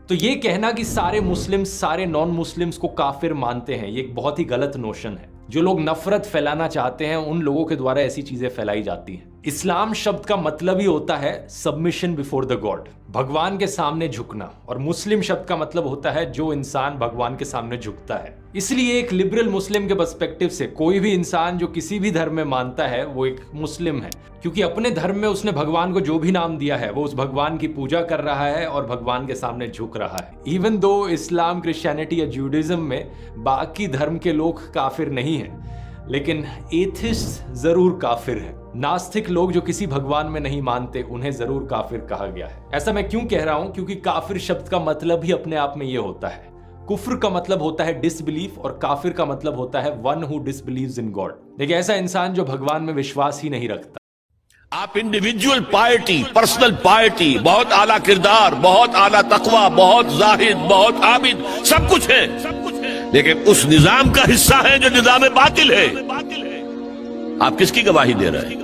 تو یہ کہنا کہ سارے مسلم سارے نان مسلمز کو کافر مانتے ہیں، یہ ایک بہت ہی غلط نوشن ہے۔ جو لوگ نفرت پھیلانا چاہتے ہیں ان لوگوں کے دوارا ایسی چیزیں پھیلائی جاتی ہیں۔ اسلام شبد کا مطلب ہی ہوتا ہے سبمیشن بیفور دا گاڈ، بھگوان کے سامنے جھکنا، اور مسلم شبد کا مطلب ہوتا ہے جو انسان بھگوان کے سامنے جھکتا ہے۔ اس لیے ایک لبرل مسلم کے پرسپیکٹو سے کوئی بھی انسان جو کسی بھی دھرم میں مانتا ہے وہ ایک مسلم ہے، کیونکہ اپنے دھرم میں اس نے بھگوان کو جو بھی نام دیا ہے وہ اس بھگوان کی پوجا کر رہا ہے اور بھگوان کے سامنے جھک رہا ہے۔ ایون دو اسلام، کرسچینٹی یا جیوڈازم میں باقی دھرم کے لوگ کافر نہیں ہیں، لیکن ایتھسٹ ضرور کافر ہے۔ ناستک لوگ جو کسی بھگوان میں نہیں مانتے انہیں ضرور کافر کہا گیا ہے۔ ایسا میں کیوں کہہ رہا ہوں؟ کیونکہ کافر شبد کا مطلب ہی اپنے آپ میں یہ ہوتا ہے۔ کفر کا مطلب ہوتا ہے ڈس بلیف، اور کافر کا مطلب ہوتا ہے one who disbelieves in God, لیکن ایسا انسان جو بھگوان میں وشواس ہی نہیں رکھتا۔ آپ انڈیویجول پائرٹی، پرسنل پائرٹی، بہت اعلیٰ کردار، بہت اعلیٰ تقوی، بہت زاہد، بہت عابد، سب کچھ ہے، لیکن اس نظام کا حصہ ہے جو نظام باطل ہے۔ آپ کس کی گواہی دے رہے ہیں؟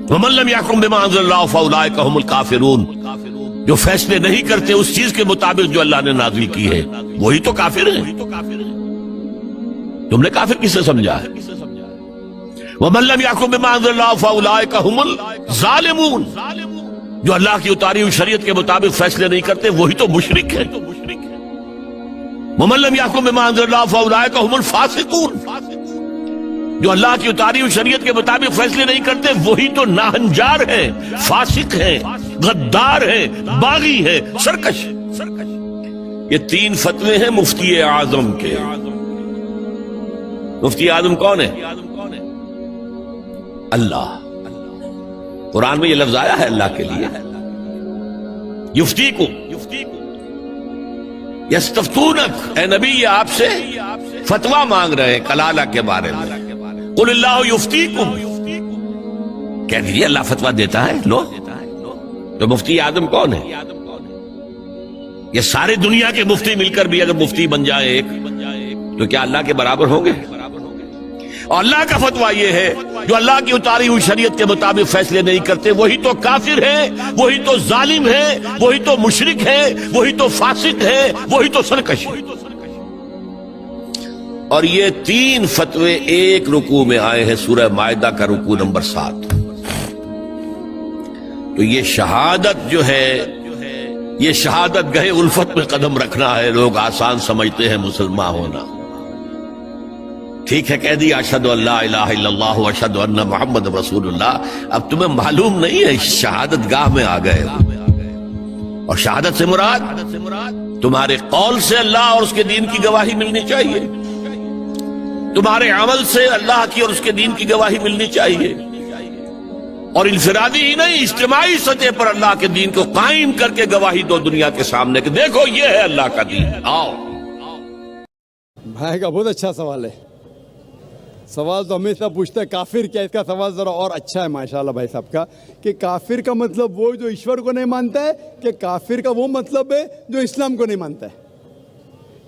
وَمَن لَّمْ يَحْكُم بِمَا أَنزَلَ اللَّهُ فَأُولَٰئِكَ هُمُ الْكَافِرُونَ، جو فیصلے نہیں کرتے اس چیز کے مطابق جو اللہ نے نازل کی ہے وہی تو کافر ہیں۔ تم نے کافر کسے سمجھا ہے؟ وَمَن لَّمْ يَحْكُم بِمَا أَنزَلَ اللَّهُ فَأُولَٰئِكَ هُمُ الظَّالِمُونَ، جو اللہ کی اتاری ہوئی شریعت کے مطابق فیصلے نہیں کرتے وہی تو مشرک ہیں۔ وَمَن لَّمْ يَحْكُم بِمَا أَنزَلَ اللَّهُ فَأُولَٰئِكَ هُمُ الْفَاسِقُونَ، جو اللہ کی اتاری ہوئی شریعت کے مطابق فیصلے نہیں کرتے وہی تو ناہنجار ہیں، فاسق ہیں، غدار ہیں، باغی ہیں، سرکش۔ یہ تین فتوے ہیں مفتی اعظم کے۔ مفتی اعظم کون ہے؟ اللہ۔ قرآن میں یہ لفظ آیا ہے اللہ کے لیے، یفتیکم، یستفتونک، اے نبی یہ آپ سے فتویٰ مانگ رہے ہیں کلالہ کے بارے میں۔ قل اللہ یفتیکم، کہہ دیجیے اللہ فتویٰ دیتا ہے۔ لو تو مفتی اعظم کون ہے؟ یہ سارے دنیا کے مفتی مل کر بھی اگر مفتی بن جائے ایک تو کیا اللہ کے برابر ہوں گے؟ اور اللہ کا فتویٰ یہ ہے جو اللہ کی اتاری ہوئی شریعت کے مطابق فیصلے نہیں کرتے وہی تو کافر ہے، وہی تو ظالم ہے، وہی تو مشرک ہے، وہی تو فاسق ہے، وہی تو سرکش ہے۔ اور یہ تین فتوے ایک رکوع میں آئے ہیں، سورہ مائدہ کا رکوع نمبر 7۔ تو یہ شہادت جو ہے، یہ شہادت گہے الفت میں قدم رکھنا ہے۔ لوگ آسان سمجھتے ہیں مسلمان ہونا۔ ٹھیک ہے کہہ دیا اشہد ان لا الہ الا اللہ واشہد ان محمد رسول اللہ، اب تمہیں معلوم نہیں ہے شہادت گاہ میں آ گئے ہو۔ اور شہادت سے مراد تمہارے قول سے اللہ اور اس کے دین کی گواہی ملنی چاہیے، تمہارے عمل سے اللہ کی اور اس کے دین کی گواہی ملنی چاہیے، اور انفرادی ہی نہیں اجتماعی سطح پر اللہ کے دین کو قائم کر کے گواہی دو دنیا کے سامنے کہ دیکھو یہ ہے اللہ کا دین۔ آؤ بھائی کا بہت اچھا سوال ہے۔ سوال تو ہمیشہ پوچھتا ہے کافر کیا، اس کا سوال ذرا اور اچھا ہے ماشاءاللہ بھائی صاحب کا، کہ کافر کا مطلب وہ جو ایشور کو نہیں مانتا ہے، کہ کافر کا وہ مطلب ہے جو اسلام کو نہیں مانتا ہے۔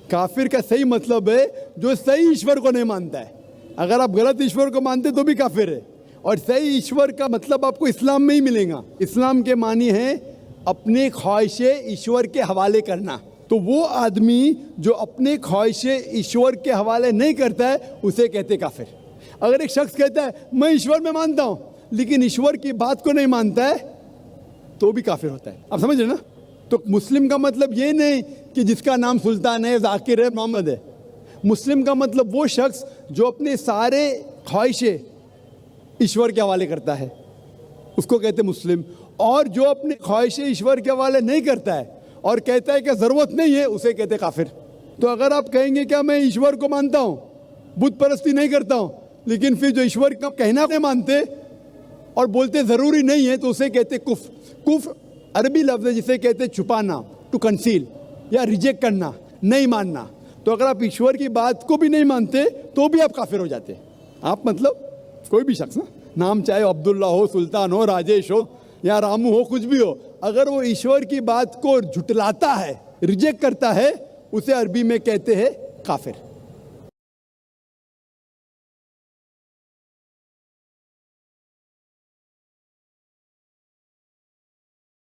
کافر کا صحیح مطلب ہے جو صحیح ایشور کو نہیں مانتا ہے۔ اگر آپ غلط ایشور کو مانتے تو بھی کافر ہے، اور صحیح ایشور کا مطلب آپ کو اسلام میں ہی ملے گا۔ اسلام کے معنی ہے اپنی خواہشیں ایشور کے حوالے کرنا۔ تو وہ آدمی جو اپنے خواہشیں ایشور کے حوالے نہیں کرتا ہے اسے کہتے کافر۔ اگر ایک شخص کہتا ہے میں ایشور میں مانتا ہوں لیکن ایشور کی بات کو نہیں مانتا ہے تو بھی کافر ہوتا ہے۔ آپ سمجھ رہے نا؟ تو مسلم کا مطلب یہ نہیں کہ جس کا نام سلطان ہے، ذاکر ہے، محمد ہے۔ مسلم کا مطلب وہ شخص جو اپنے سارے خواہشیں ایشور کے حوالے کرتا ہے اس کو کہتے مسلم، اور جو اپنے خواہشیں ایشور کے حوالے نہیں کرتا ہے اور کہتا ہے کہ ضرورت نہیں ہے اسے کہتے کافر۔ تو اگر آپ کہیں گے کہ میں ایشور کو مانتا ہوں، بت پرستی نہیں کرتا ہوں، لیکن پھر جو ایشور کا کہنا نہیں مانتے اور بولتے ضروری نہیں ہے تو اسے کہتے کفر۔ کفر عربی لفظ ہے جسے کہتے چھپانا، ٹو کنسیل، یا ریجیکٹ کرنا، نہیں ماننا۔ تو اگر آپ ایشور کی بات کو بھی نہیں مانتے تو بھی آپ کافر ہو جاتے۔ آپ مطلب کوئی بھی شخص نا، نام چاہے عبداللہ ہو، سلطان ہو، راجیش ہو یا رامو ہو، کچھ بھی ہو، اگر وہ ایشور کی بات کو جھٹلاتا ہے، ریجیکٹ کرتا ہے، اسے عربی میں کہتے ہیں کافر۔